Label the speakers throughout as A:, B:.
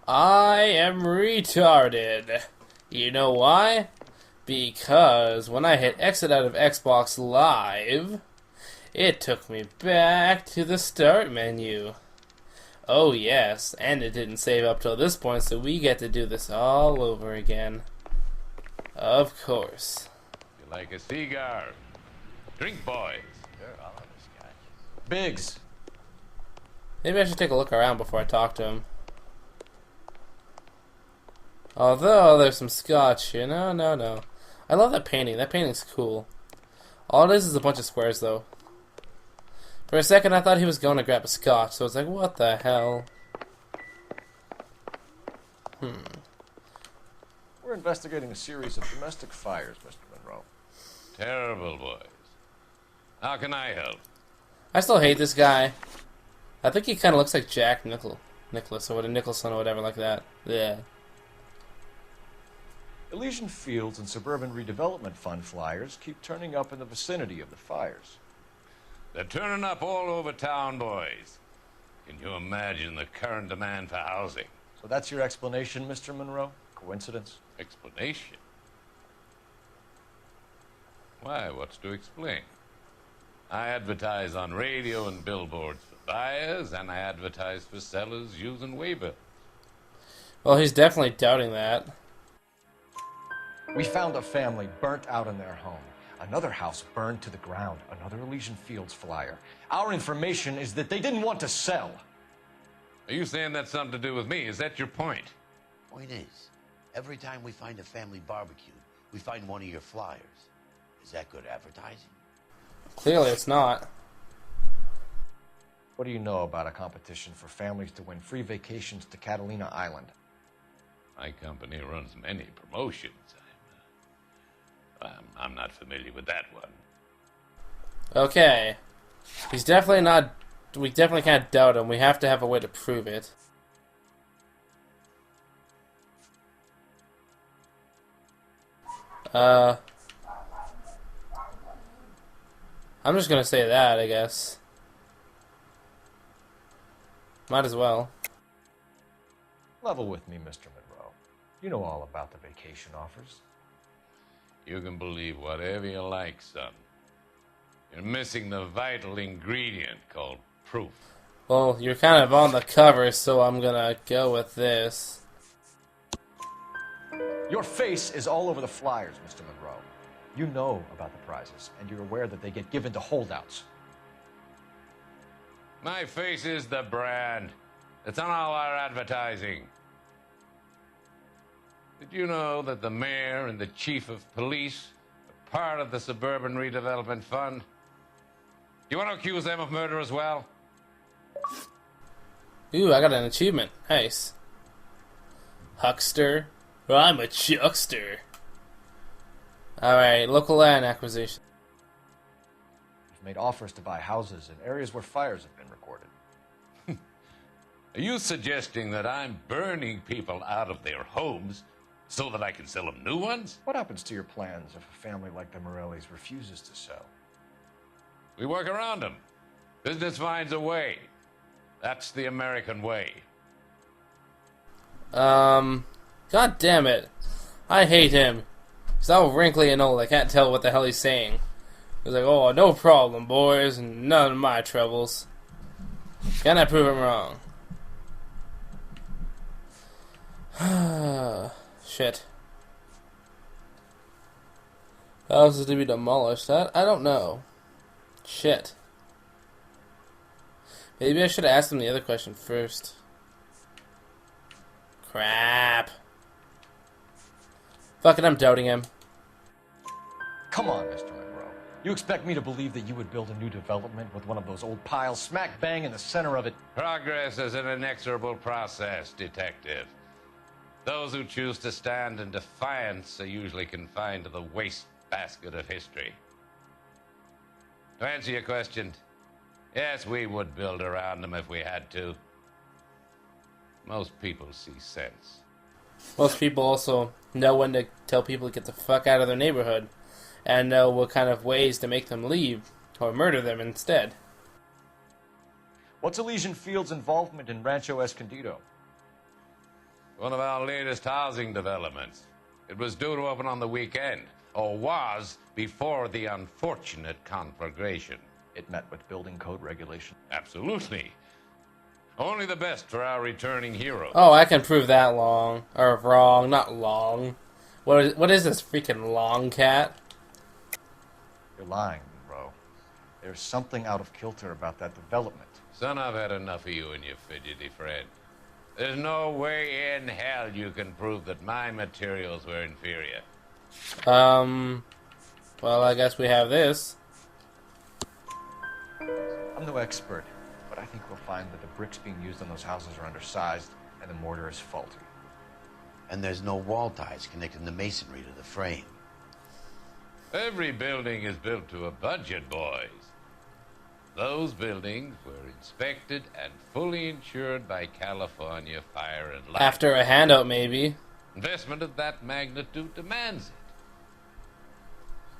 A: I am retarded. You know why? Because when I hit exit out of Xbox Live, it took me back to the start menu. Oh yes, and it didn't save up till this point, so we get to do this all over again. Of course.
B: You like a cigar? Drink, boys.
C: Sure, I'll have a scotch.
D: Biggs.
A: Maybe I should take a look around before I talk to him. Although, there's some scotch here. No. I love that painting. That painting's cool. All it is a bunch of squares, though. For a second, I thought he was going to grab a scotch, so I was like, what the hell?
D: We're investigating a series of domestic fires, Mr. Monroe.
B: Terrible, boys. How can I help?
A: I still hate this guy. I think he kind of looks like Jack Nicholas, or Nicholson, or whatever like that. Yeah.
D: Elysian Fields and Suburban Redevelopment Fund flyers keep turning up in the vicinity of the fires.
B: They're turning up all over town, boys. Can you imagine the current demand for housing?
D: So that's your explanation, Mr. Monroe? Coincidence?
B: Explanation? Why, what's to explain? I advertise on radio and billboards for buyers, and I advertise for sellers using waybills.
A: Well, he's definitely doubting that.
D: We found a family burnt out in their home. Another house burned to the ground. Another Elysian Fields flyer. Our information is that they didn't want to sell.
B: Are you saying that's something to do with me? Is that your point?
C: Point is, every time we find a family barbecue, we find one of your flyers. Is that good advertising?
A: Clearly it's not.
D: What do you know about a competition for families to win free vacations to Catalina Island?
B: My company runs many promotions. I'm not familiar with that one.
A: Okay. He's definitely not... We definitely can't doubt him. We have to have a way to prove it. I'm just gonna say that, I guess. Might as well.
D: Level with me, Mr. Monroe. You know all about the vacation offers.
B: You can believe whatever you like, son. You're missing the vital ingredient called proof.
A: Well, you're kind of on the cover, so I'm gonna go with this.
D: Your face is all over the flyers, Mr. Monroe. You know about the prizes, and you're aware that they get given to holdouts.
B: My face is the brand. It's on all our advertising. Did you know that the mayor and the chief of police are part of the Suburban Redevelopment Fund? You want to accuse them of murder as well?
A: Ooh, I got an achievement. Nice. Huckster. I'm a chuckster. Alright, local land acquisition.
D: You've made offers to buy houses in areas where fires have been recorded.
B: Are you suggesting that I'm burning people out of their homes so that I can sell them new ones?
D: What happens to your plans if a family like the Morellis refuses to sell?
B: We work around them. Business finds a way. That's the American way.
A: God damn it. I hate him. He's all wrinkly and old. I can't tell what the hell he's saying. He's like, oh, no problem, boys, and none of my troubles. Can I prove him wrong? Shit. Houses to be demolished. I don't know. Shit. Maybe I should have asked him the other question first. Crap. Fuck it, I'm doubting him.
D: Come on, Mr. Monroe. You expect me to believe that you would build a new development with one of those old piles smack bang in the center of it?
B: Progress is an inexorable process, detective. Those who choose to stand in defiance are usually confined to the wastebasket of history. To answer your question, yes, we would build around them if we had to. Most people see sense.
A: Most people also know when to tell people to get the fuck out of their neighborhood, and know what kind of ways to make them leave, or murder them instead.
D: What's Elysian Fields' involvement in Rancho Escondido?
B: One of our latest housing developments. It was due to open on the weekend, or was before the unfortunate conflagration.
D: It met with building code regulation.
B: Absolutely. Only the best for our returning hero.
A: Oh, I can prove that long. Or wrong, not long. What is this freaking long cat?
D: You're lying, Monroe. There's something out of kilter about that development.
B: Son, I've had enough of you and your fidgety friend. There's no way in hell you can prove that my materials were inferior.
A: Well, I guess we have this.
D: I'm no expert, but I think we'll find that the bricks being used on those houses are undersized and the mortar is faulty.
C: And there's no wall ties connecting the masonry to the frame.
B: Every building is built to a budget, boys. Those buildings were inspected and fully insured by California Fire and Life.
A: After a handout, maybe.
B: Investment of that magnitude demands it.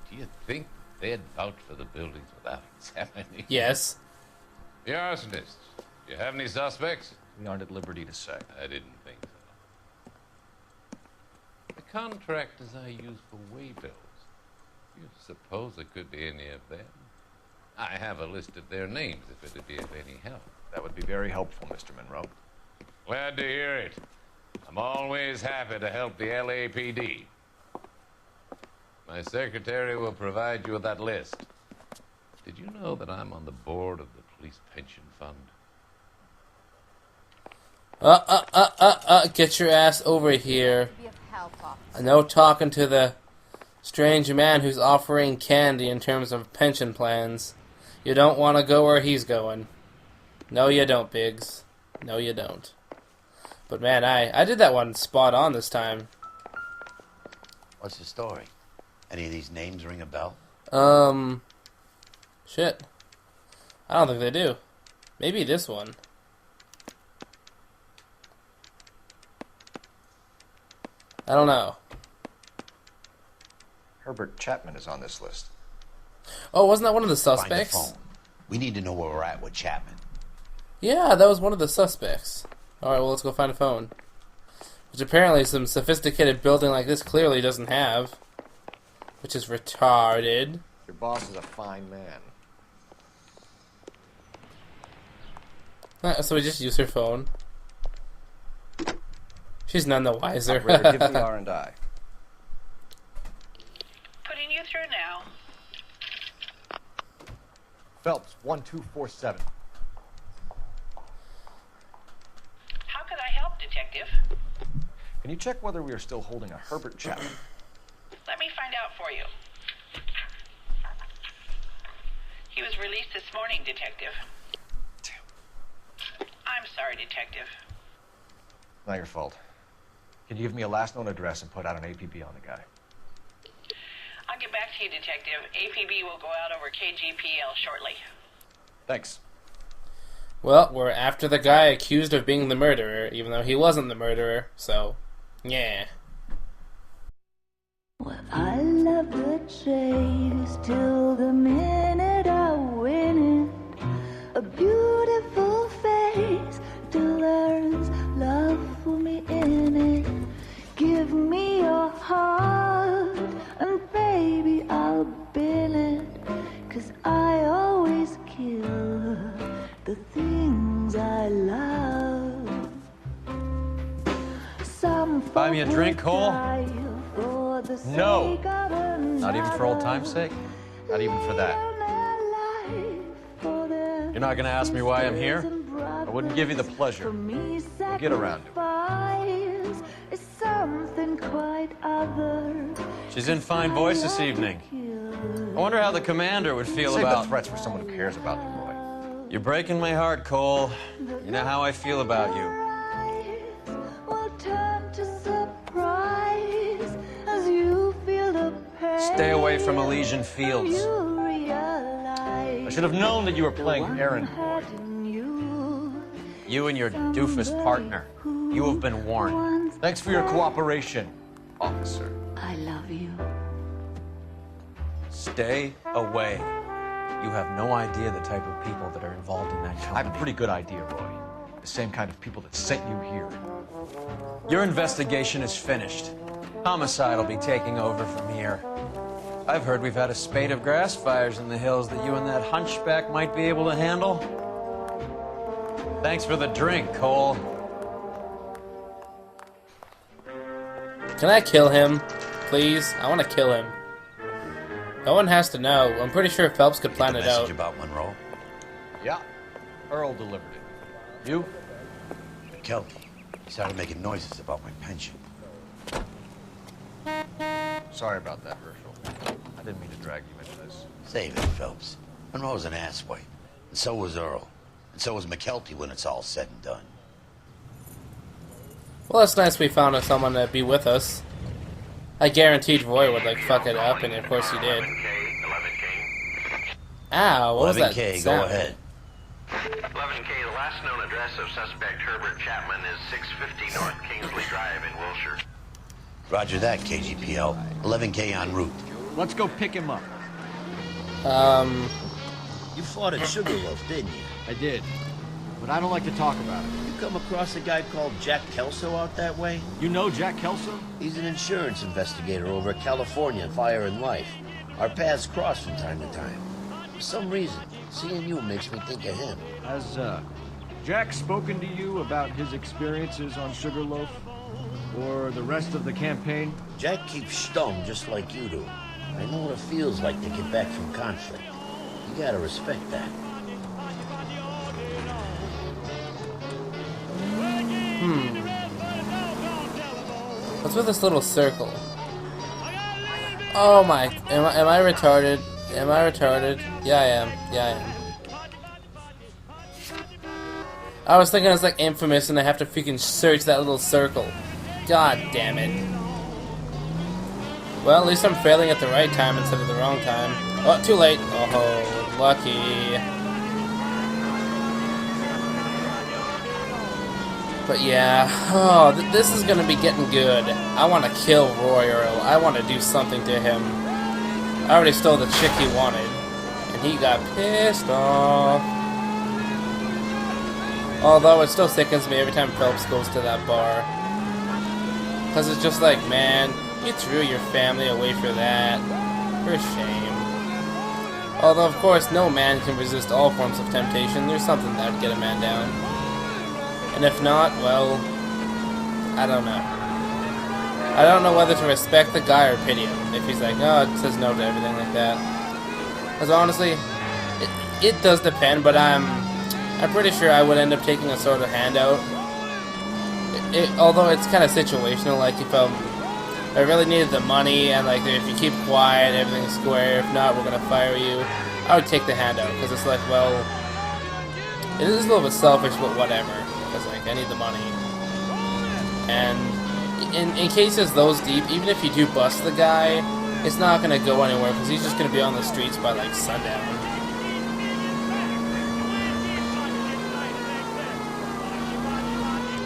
B: Do you think they'd vouch for the buildings without examining?
A: Yes.
B: The arsonists. Do you have any suspects?
D: We aren't at liberty to say.
B: I didn't think so. The contractors I use for waybills. You suppose it could be any of them? I have a list of their names if it'd be of any help.
D: That would be very helpful, Mr. Monroe.
B: Glad to hear it. I'm always happy to help the LAPD. My secretary will provide you with that list. Did you know that I'm on the board of the police pension fund?
A: Get your ass over here. No talking to the strange man who's offering candy in terms of pension plans. You don't want to go where he's going. No, you don't, Biggs. No, you don't. But man, I did that one spot on this time.
C: What's the story? Any of these names ring a bell?
A: Shit. I don't think they do. Maybe this one. I don't know.
D: Herbert Chapman is on this list.
A: Oh, wasn't that one of the
C: Find the
A: suspects?
C: phone. We need to know where we're at with Chapman.
A: Yeah, that was one of the suspects. Alright, well, let's go find a phone. Which apparently some sophisticated building like this clearly doesn't have. Which is retarded.
D: Your boss is a fine man.
A: So we just use her phone. She's none the wiser.
D: Operator, give me R&I.
E: Putting you through now.
D: Phelps, 1247.
E: How could I help, Detective?
D: Can you check whether we are still holding a Herbert Chapman?
E: Let me find out for you. He was released this morning, Detective. I'm sorry, Detective.
D: Not your fault. Can you give me a last known address and put out an APB on the guy?
E: I'll get back to you, Detective. APB will go out over KGPL shortly.
D: Thanks.
A: Well, we're after the guy accused of being the murderer, even though he wasn't the murderer, so, yeah.
F: Well, I love the chase till the minute I win it. A beautiful face till there's love for me in it. Give me your heart and baby I'll bill it. 'Cause I always kill the things I love. Some
D: Buy me a drink, Cole?
F: No.
D: Not even for old time's sake? Not even for that. You're not gonna ask me why I'm here? I wouldn't give you the pleasure. We'll get around to it. She's in fine voice this evening. I wonder how the commander would feel
C: Save
D: about...
C: the threats for someone who cares about you, Roy.
D: You're breaking my heart, Cole. You know how I feel about you. Stay away from Elysian Fields. I should have known that you were playing errand boy. You and your doofus partner. You have been warned. Thanks for your cooperation, officer.
F: I love you.
D: Stay away. You have no idea the type of people that are involved in that company. I have a pretty good idea, Roy. The same kind of people that sent you here. Your investigation is finished. Homicide will be taking over from here. I've heard we've had a spate of grass fires in the hills that you and that hunchback might be able to handle. Thanks for the drink, Cole.
A: Can I kill him? Please? I want to kill him. No one has to know. I'm pretty sure Phelps could plan it out.
C: Message about Monroe?
D: Yeah. Earl delivered it. You?
C: Kelly. He started making noises about my pension.
D: Sorry about that, Herschel. I didn't mean to drag you into this.
C: Save it, Phelps. Monroe's an asswipe. And so was Earl. And so was McKelty when it's all said and done.
A: Well, it's nice we found someone to be with us. I guaranteed Roy would, like, fuck it up, and of course he did.
B: 11K.
A: Ow, what was that
C: 11K,
A: sound?
C: go ahead.
B: 11K, the last known address of suspect Herbert Chapman is 650 North Kingsley Drive in Wilshire.
C: Roger that, KGPL. 11K en route.
D: Let's go pick him up.
C: You fought at Sugarloaf, didn't you?
D: I did. But I don't like to talk about it.
C: You come across a guy called Jack Kelso out that way?
D: You know Jack Kelso?
C: He's an insurance investigator over at California Fire and Life. Our paths cross from time to time. For some reason, seeing you makes me think of him.
G: Has Jack spoken to you about his experiences on Sugarloaf? Or the rest of the campaign?
C: Jack keeps stum just like you do. I know what it feels like to get back from conflict. You gotta respect that.
A: What's with this little circle? Oh my, am I retarded? Am I retarded? Yeah, I am. Yeah, I am. I was thinking it's like Infamous and I have to freaking search that little circle. God damn it. Well, at least I'm failing at the right time instead of the wrong time. Oh, too late. Oh, lucky. But yeah, oh, this is gonna be getting good. I want to kill Roy Earl. I want to do something to him. I already stole the chick he wanted, and he got pissed off. Although it still sickens me every time Phelps goes to that bar. Because it's just like, man, you threw your family away for that. For shame. Although, of course, no man can resist all forms of temptation. There's something that would get a man down. And if not, well, I don't know. I don't know whether to respect the guy or pity him. If he's like, oh, it says no to everything like that. Because honestly, it does depend, but I'm pretty sure I would end up taking a sort of handout. Although it's kind of situational, like if I really needed the money and like if you keep quiet, everything's square, if not, we're going to fire you, I would take the handout. Because it's like, well, it is a little bit selfish, but whatever. Because like I need the money, and in cases those deep, even if you do bust the guy, it's not gonna go anywhere because he's just gonna be on the streets by like sundown.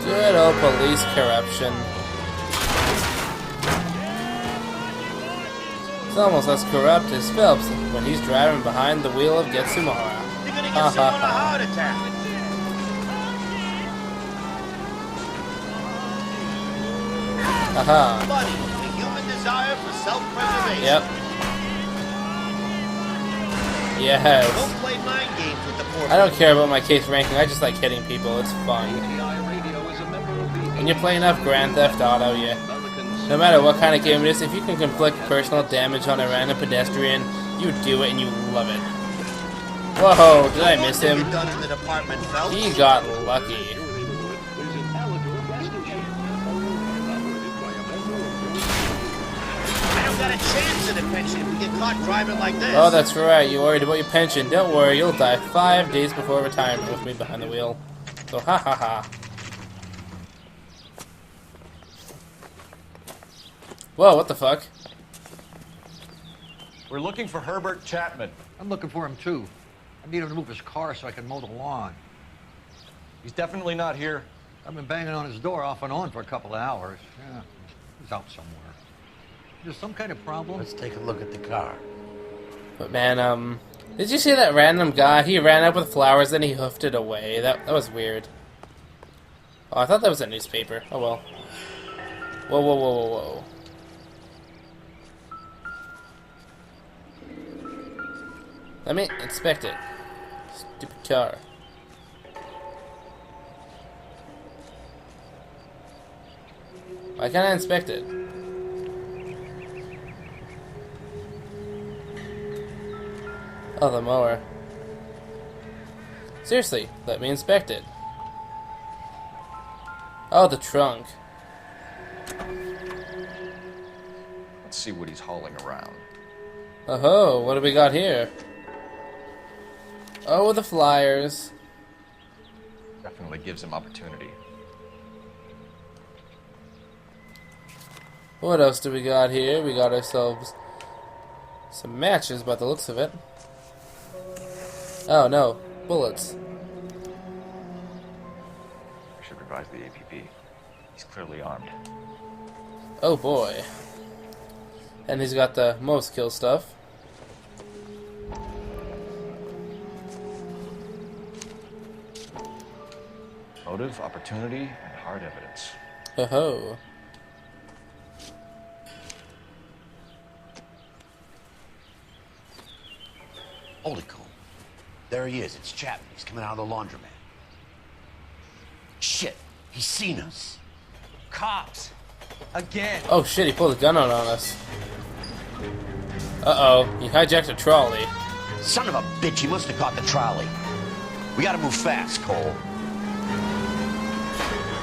A: Good old police corruption. It's almost as corrupt as Phelps when he's driving behind the wheel of Getsumara.
C: You're gonna give someone a heart attack.
A: Aha.
C: Buddy, the human desire for self-preservation.
A: Yep. Yes.
C: Don't play mind games with the poor.
A: I don't care about my case ranking, I just like hitting people, it's fun. When you play enough Grand Theft Auto, yeah. No matter what kind of game it is, if you can inflict personal damage on a random pedestrian, you do it and you love it. Whoa, did I miss him? He got lucky.
C: Got a chance at a pension if we get caught driving like this.
A: Oh, that's right. You're worried about your pension. Don't worry, you'll die 5 days before retirement with me behind the wheel. So, ha ha ha. Whoa, what the fuck?
D: We're looking for Herbert Chapman.
H: I'm looking for him, too. I need him to move his car so I can mow the lawn.
D: He's definitely not here.
H: I've been banging on his door off and on for a couple of hours. Yeah, he's out somewhere. There's some kind of problem.
C: Let's take a look at the car.
A: But man, did you see that random guy? He ran up with flowers, then he hoofed it away. That was weird. Oh, I thought that was a newspaper. Oh well. Whoa, whoa, whoa, whoa, whoa. Let me inspect it. Stupid car. Why can't I inspect it? Oh, the mower. Seriously, let me inspect it. Oh, the trunk.
I: Let's see what he's hauling around.
A: Oh-ho, what do we got here? Oh, the flyers.
I: Definitely gives him opportunity.
A: What else do we got here? We got ourselves some matches by the looks of it. Oh no, bullets.
I: I should revise the APB. He's clearly armed.
A: Oh boy. And he's got the most kill stuff.
I: Motive, opportunity, and hard evidence.
A: Ho-ho.
C: Holy cow. There he is. It's Chapman. He's coming out of the laundromat. Shit. He's seen us.
H: Cops! Again!
A: Oh shit, he pulled a gun out on us. Uh-oh, he hijacked a trolley.
C: Son of a bitch. He must have caught the trolley. We gotta move fast, Cole.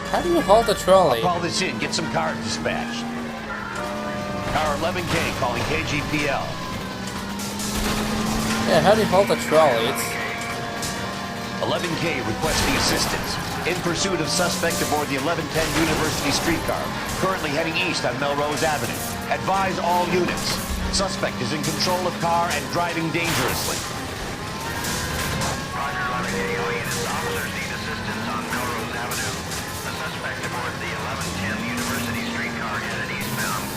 A: How do you halt a trolley?
C: Call this in. Get some cars dispatched. Car 11K calling KGPL.
A: Yeah, how do you halt a trolley? It's...
C: 11K requesting assistance. In pursuit of suspect aboard the 1110 University streetcar. Currently heading east on Melrose Avenue. Advise all units. Suspect is in control of car and driving dangerously.
J: Roger, 11K. All units. Officers need assistance on Melrose Avenue. A suspect aboard the 1110 University streetcar headed eastbound.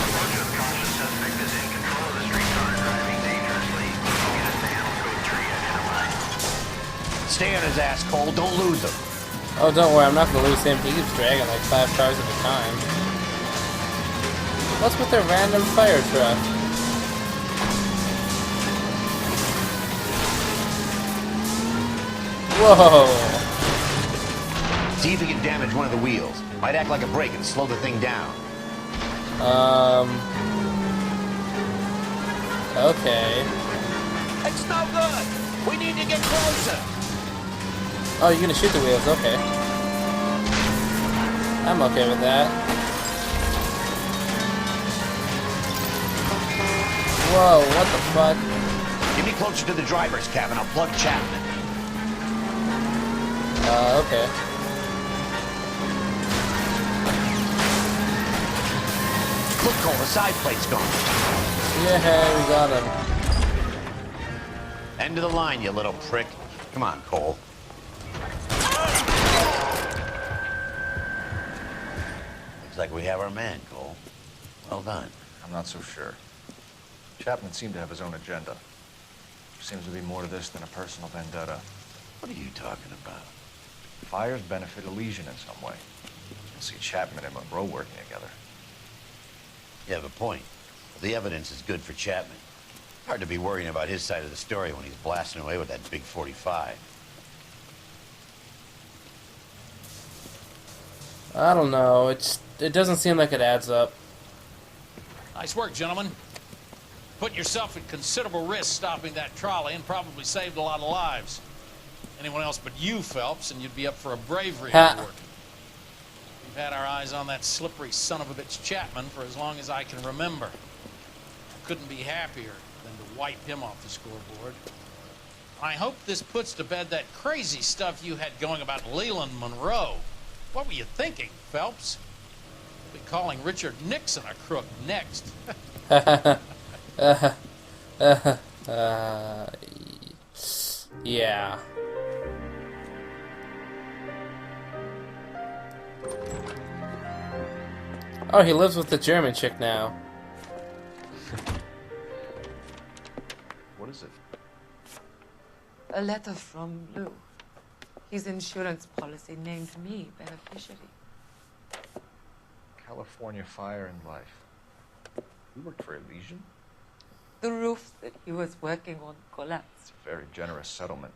J: Approach with caution. Suspect is in control of the streetcar and driving dangerously. All units to handle code 3 identified.
C: Stay on his ass, Cole. Don't lose him.
A: Oh, don't worry, I'm not gonna lose him. He keeps dragging like 5 cars at a time. What's with their random fire truck? Whoa!
C: See if he can damage one of the wheels. Might act like a brake and slow the thing down.
A: Okay.
C: It's no good. We need to get closer.
A: Oh, you're gonna shoot the wheels, okay. I'm okay with that. Whoa, what the fuck?
C: Get me closer to the driver's cabin. I'll plug Chapman.
A: Okay.
C: Look, Cole, the side plate's gone.
A: Yeah, we got him.
C: End of the line, you little prick. Come on, Cole. Looks like we have our man, Cole. Well done.
I: I'm not so sure. Chapman seemed to have his own agenda. There seems to be more to this than a personal vendetta.
C: What are you talking about?
I: Fires benefit Elysian in some way. You'll see Chapman and Monroe working together.
C: You have a point. The evidence is good for Chapman. Hard to be worrying about his side of the story when he's blasting away with that big 45.
A: I don't know. It doesn't seem like it adds up.
K: Nice work, gentlemen. Put yourself at considerable risk stopping that trolley and probably saved a lot of lives. Anyone else but you, Phelps, and you'd be up for a bravery award. We've had our eyes on that slippery son of a bitch Chapman for as long as I can remember. I couldn't be happier than to wipe him off the scoreboard. I hope this puts to bed that crazy stuff you had going about Leland Monroe. What were you thinking, Phelps? We'll be calling Richard Nixon a crook next.
A: Yeah. Oh, he lives with the German chick now.
I: What is it?
L: A letter from Lou. His insurance policy named me beneficiary.
I: California Fire and Life. You worked for Elysian?
L: The roof that he was working on collapsed.
I: It's a very generous settlement.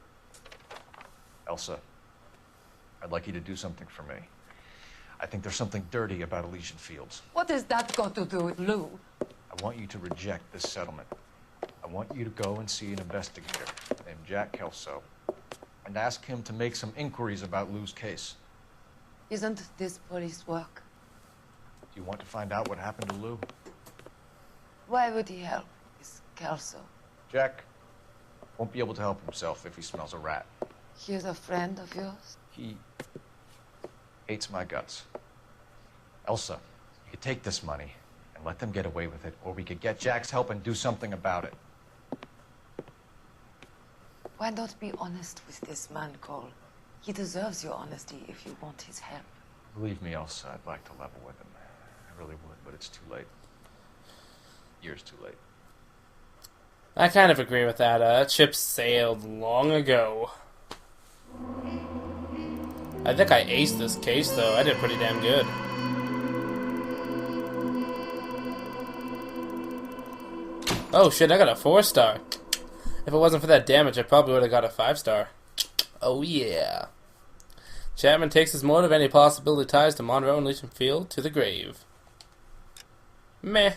I: Elsa, I'd like you to do something for me. I think there's something dirty about Elysian Fields.
L: What has that got to do with Lou?
I: I want you to reject this settlement. I want you to go and see an investigator named Jack Kelso and ask him to make some inquiries about Lou's case.
L: Isn't this police work?
I: Do you want to find out what happened to Lou?
L: Why would he help this Kelso?
I: Jack won't be able to help himself if he smells a rat.
L: He is a friend of yours?
I: He hates my guts. Elsa, you could take this money and let them get away with it, or we could get Jack's help and do something about it.
L: Why not be honest with this man, Cole? He deserves your honesty if you want his help.
I: Believe me, Elsa, I'd like to level with him. I really would, but it's too late. Years too late.
A: I kind of agree with that. That ship sailed long ago. I think I aced this case, though. I did pretty damn good. Oh shit, I got a 4-star. If it wasn't for that damage, I probably would have got a 5-star. Oh yeah. Chapman takes his motive, any possibility ties to Monroe and Elysian Field, to the grave. Meh.